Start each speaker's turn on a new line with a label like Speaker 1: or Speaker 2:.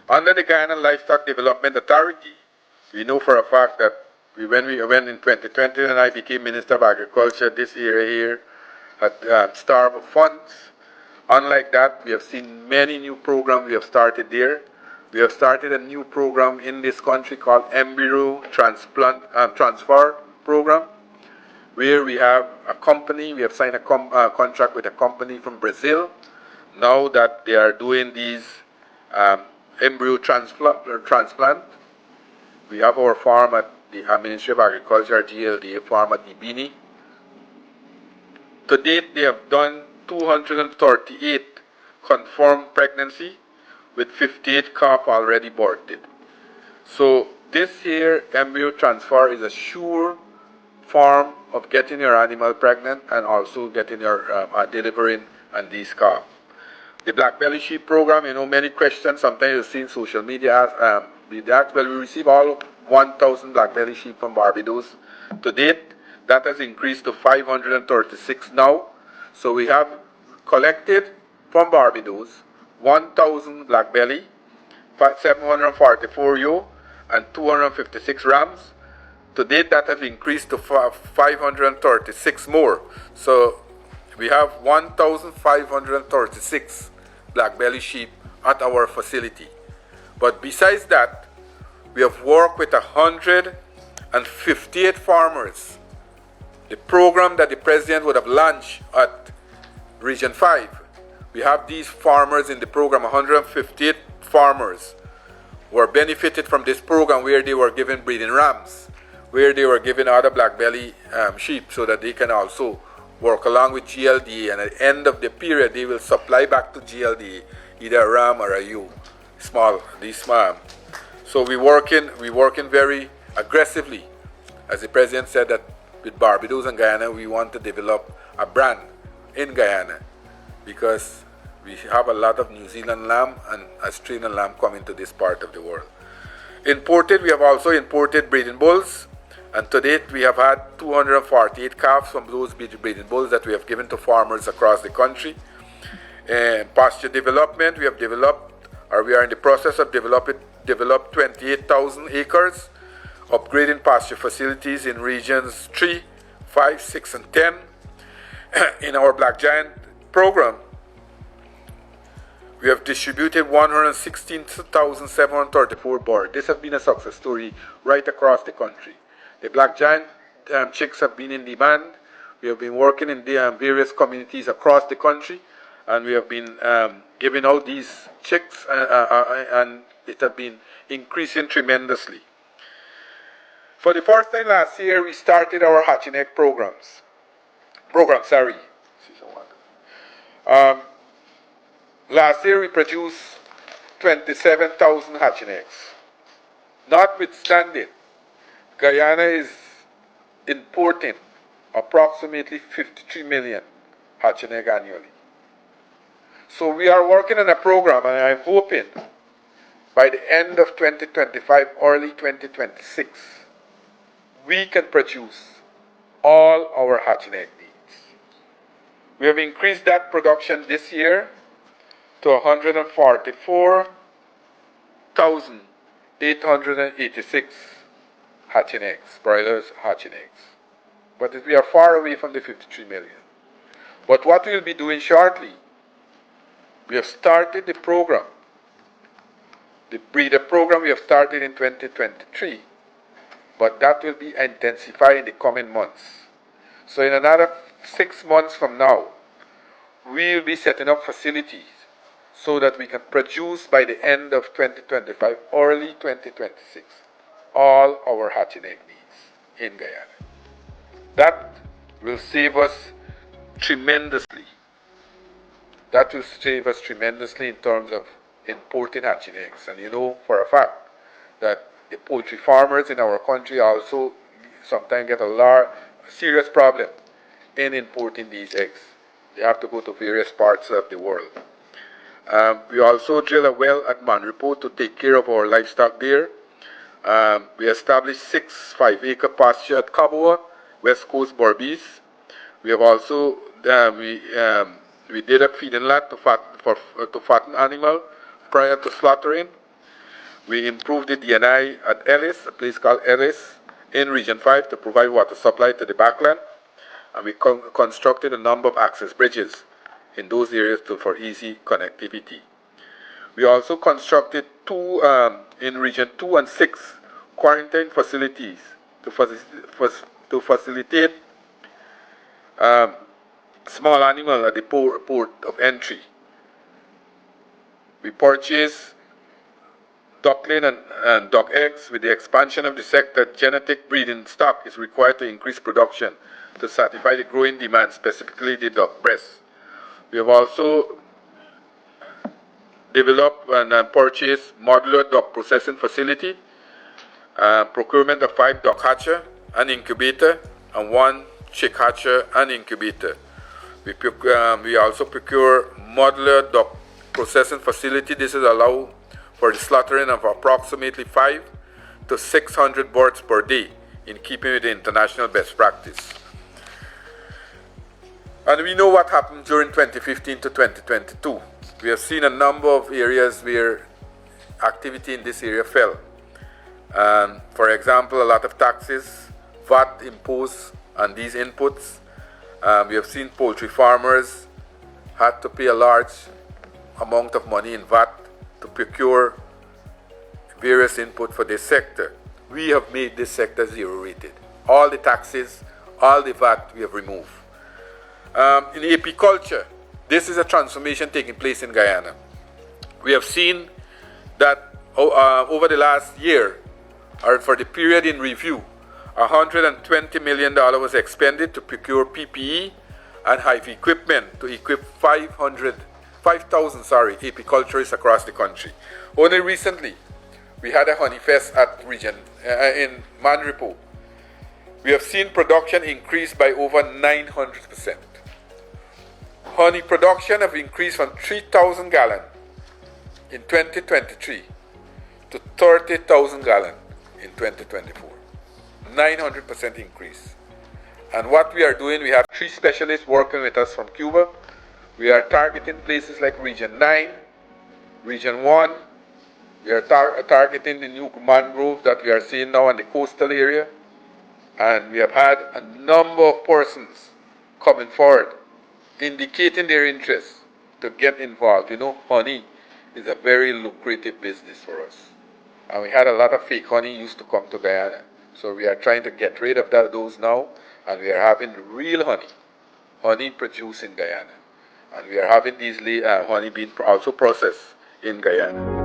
Speaker 1: Under the Guyana Livestock Development Authority, we know for a fact that when we went in 2020 and I became Minister of Agriculture, this area here had starved of funds. Unlike that, we have seen many new programs we have started there. We have started a new program in this country called embryo transfer program, where we have a company, we have signed a contract with a company from Brazil, now that they are doing these embryo transplant. We have our farm at the Ministry of Agriculture, GLDA farm at Ibini. To date, they have done 238 confirmed pregnancy with 58 calf already aborted. So this here embryo transfer is a sure form of getting your animal pregnant and also getting your delivering on these calf. The black belly sheep program, many questions sometimes you see in social media. We receive all 1,000 black belly sheep from Barbados. To date, that has increased to 536 now. So we have collected from Barbados 1,000 black belly, 744 ewe, and 256 rams. To date, that has increased to 536 more. So we have 1,536 black belly sheep at our facility. But besides that, we have worked with 158 farmers. The program that the President would have launched at Region 5. We have these farmers in the program, 158 farmers who are benefited from this program, where they were given breeding rams, where they were given other black belly sheep, so that they can also work along with GLDA, and at the end of the period they will supply back to GLDA either a ram or a ewe, small. So we're working very aggressively. As the President said, that with Barbados and Guyana, we want to develop a brand in Guyana, because we have a lot of New Zealand lamb and Australian lamb coming to this part of the world. Imported, we have also imported breeding bulls, and to date we have had 248 calves from those breeding bulls that we have given to farmers across the country. Pasture development, we have developed, or we are in the process of develop 28,000 acres, upgrading pasture facilities in regions 3, 5, 6, and 10. In our Black Giant program, we have distributed 116,734 birds. This has been a success story right across the country. The Black Giant chicks have been in demand. We have been working in the various communities across the country, and we have been giving out these chicks, and it has been increasing tremendously. For the first time last year, we started our hatching egg programs. Last year we produced 27,000 hatching eggs. Notwithstanding, Guyana is importing approximately 53 million hatching egg annually. So we are working on a program, and I'm hoping by the end of 2025, early 2026, we can produce all our hatching egg needs. We have increased that production this year to 144,886 hatching eggs, broilers hatching eggs. But we are far away from the 53 million. But what we'll be doing shortly, we have started the program, the breeder program we have started in 2023, but that will be intensified in the coming months. So in another 6 months from now, we will be setting up facilities so that we can produce by the end of 2025, early 2026, all our hatching egg needs in Guyana. That will save us tremendously. That will save us tremendously in terms of importing hatching eggs. And you know for a fact that the poultry farmers in our country also sometimes get a serious problem in importing these eggs. They have to go to various parts of the world. We also drill a well at Manripo to take care of our livestock there. We established 6 5-acre pasture at Caboa, West Coast Berbice. We have also we did a feeding lot to fatten animal prior to slaughtering. We improved the DNI at Ellis, a place called Ellis, in Region 5 to provide water supply to the backland. And we constructed a number of access bridges in those areas for easy connectivity. We also constructed in Region 2 and 6 quarantine facilities to facilitate small animals at the port of entry. We purchased duckling and duck eggs. With the expansion of the sector, genetic breeding stock is required to increase production to satisfy the growing demand, specifically the duck breast. We have also developed and purchased modular duck processing facility, procurement of 5 duck hatcher and incubator, and 1 chick hatcher and incubator. We also procure modular duck processing facility. This is allow for the slaughtering of approximately 500 to 600 birds per day, in keeping with the international best practice. And we know what happened during 2015 to 2022. We have seen a number of areas where activity in this area fell. For example, a lot of taxes, VAT imposed on these inputs. We have seen poultry farmers had to pay a large amount of money in VAT to procure various input for this sector. We have made this sector zero rated. All the taxes, all the VAT we have removed. In apiculture, this is a transformation taking place in Guyana. We have seen that over the last year, or for the period in review, $120 million was expended to procure PPE and hive equipment to equip 5,000 apiculturists across the country. Only recently, we had a honey fest at in Manripo. We have seen production increase by over 900%. Honey production have increased from 3,000 gallons in 2023 to 30,000 gallons in 2024. 900% increase. And what we are doing, we have 3 specialists working with us from Cuba. We are targeting places like Region 9, Region 1. We are targeting the new mangrove that we are seeing now in the coastal area. And we have had a number of persons coming forward, indicating their interest to get involved. You know, honey is a very lucrative business for us. And we had a lot of fake honey used to come to Guyana. So we are trying to get rid of those now, and we are having real honey produced in Guyana. And we are having these honey being also processed in Guyana.